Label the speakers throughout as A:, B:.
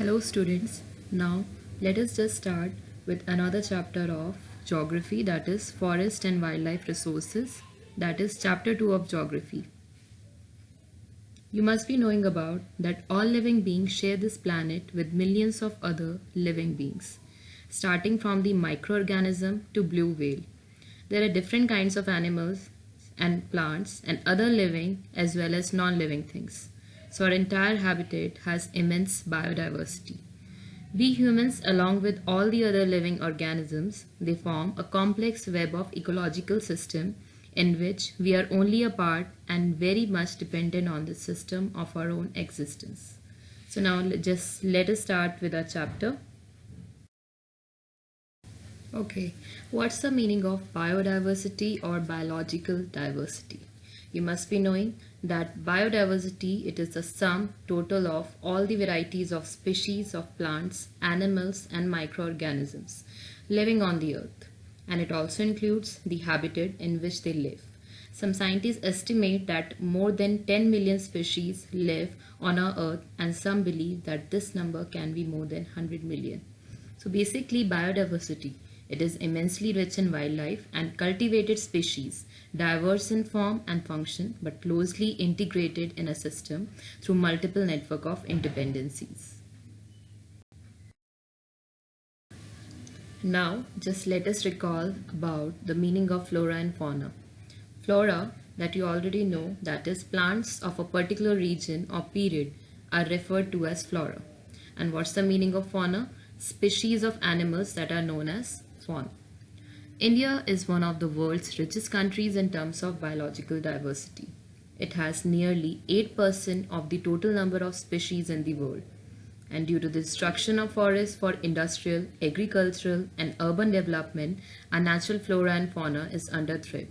A: Hello students. Now let us just start with another chapter of geography, that is forest and wildlife resources, that is chapter 2 of geography. You must be knowing about that all living beings share this planet with millions of other living beings, starting from the microorganism to blue whale. There are different kinds of animals and plants and other living as well as non-living things. So our entire habitat has immense biodiversity. We humans, along with all the other living organisms, they form a complex web of ecological system in which we are only a part and very much dependent on the system of our own existence. So now just let us start with our chapter. Okay, what's the meaning of biodiversity or biological diversity? You must be knowing that biodiversity, it is the sum total of all the varieties of species of plants, animals and microorganisms living on the earth, and it also includes the habitat in which they live. Some scientists estimate that more than 10 million species live on our earth, and some believe that this number can be more than 100 million. So basically biodiversity, it is immensely rich in wildlife and cultivated species, diverse in form and function but closely integrated in a system through multiple network of interdependencies. Now just let us recall about the meaning of flora and fauna. Flora, that you already know, that is plants of a particular region or period, are referred to as flora. And what's the meaning of fauna? Species of animals that are known as fauna. India is one of the world's richest countries in terms of biological diversity. It has nearly 8% of the total number of species in the world. And due to the destruction of forests for industrial, agricultural, and urban development, our natural flora and fauna is under threat.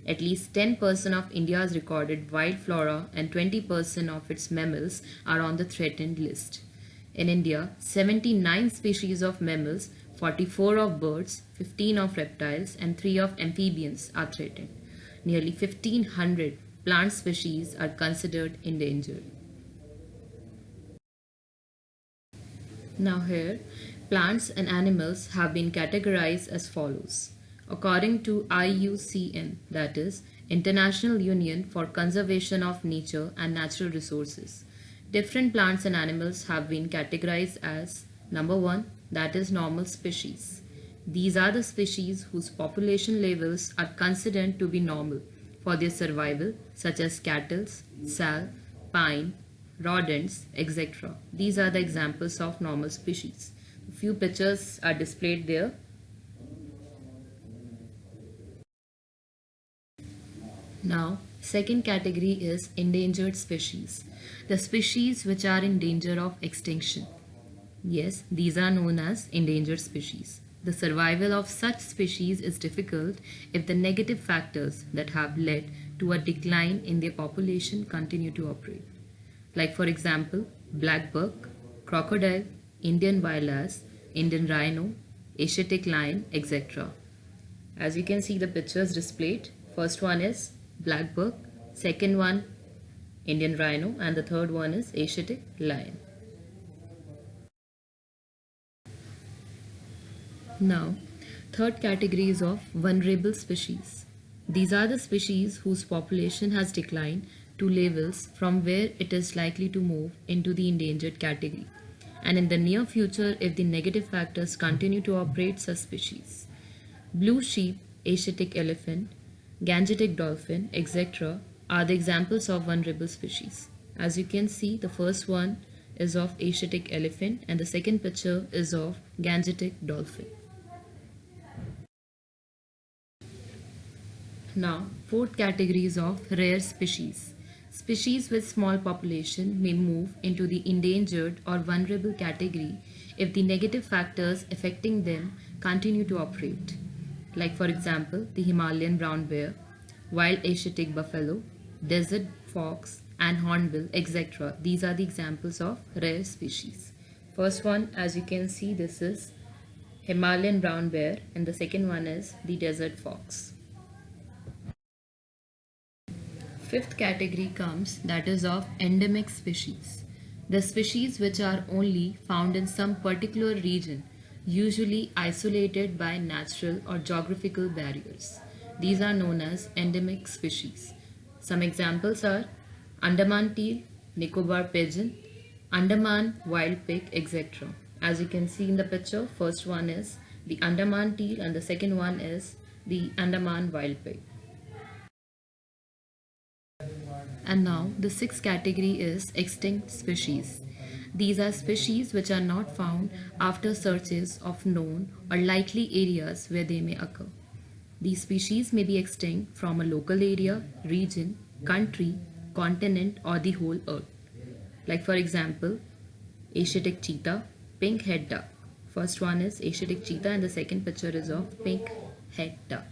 A: At least 10% of India's recorded wild flora and 20% of its mammals are on the threatened list. In India, 79 species of mammals, 44 of birds, 15 of reptiles, and 3 of amphibians are threatened. Nearly 1500 plant species are considered endangered. Now here, plants and animals have been categorized as follows. According to IUCN, that is International Union for Conservation of Nature and Natural Resources, different plants and animals have been categorized as number 1, that is normal species. These are the species whose population levels are considered to be normal for their survival, such as cattle, sal, pine, rodents, etc. These are the examples of normal species. A few pictures are displayed there. Now, second category is endangered species. The species which are in danger of extinction. Yes, these are known as endangered species. The survival of such species is difficult if the negative factors that have led to a decline in their population continue to operate. Like for example, black buck, crocodile, Indian wild ass, Indian rhino, Asiatic lion, etc. As you can see the pictures displayed, first one is black buck, second one Indian rhino, and the third one is Asiatic lion. Now, third category is of vulnerable species. These are the species whose population has declined to levels from where it is likely to move into the endangered category, and in the near future if the negative factors continue to operate such species. Blue sheep, Asiatic elephant, Gangetic dolphin, etc. are the examples of vulnerable species. As you can see, the first one is of Asiatic elephant and the second picture is of Gangetic dolphin. Now, fourth category is of rare species. Species with small population may move into the endangered or vulnerable category if the negative factors affecting them continue to operate. Like for example, the Himalayan brown bear, wild Asiatic buffalo, desert fox, and hornbill, etc. These are the examples of rare species. First one, as you can see, this is Himalayan brown bear, and the second one is the desert fox. Fifth category comes, that is of endemic species. The species which are only found in some particular region, usually isolated by natural or geographical barriers. These are known as endemic species. Some examples are Andaman teal, Nicobar pigeon, Andaman wild pig, etc. As you can see in the picture, first one is the Andaman teal and the second one is the Andaman wild pig. And now the sixth category is extinct species. These are species which are not found after searches of known or likely areas where they may occur. These species may be extinct from a local area, region, country, continent, or the whole earth. Like for example, Asiatic cheetah, pink head duck. First one is Asiatic cheetah and the second picture is of pink head duck.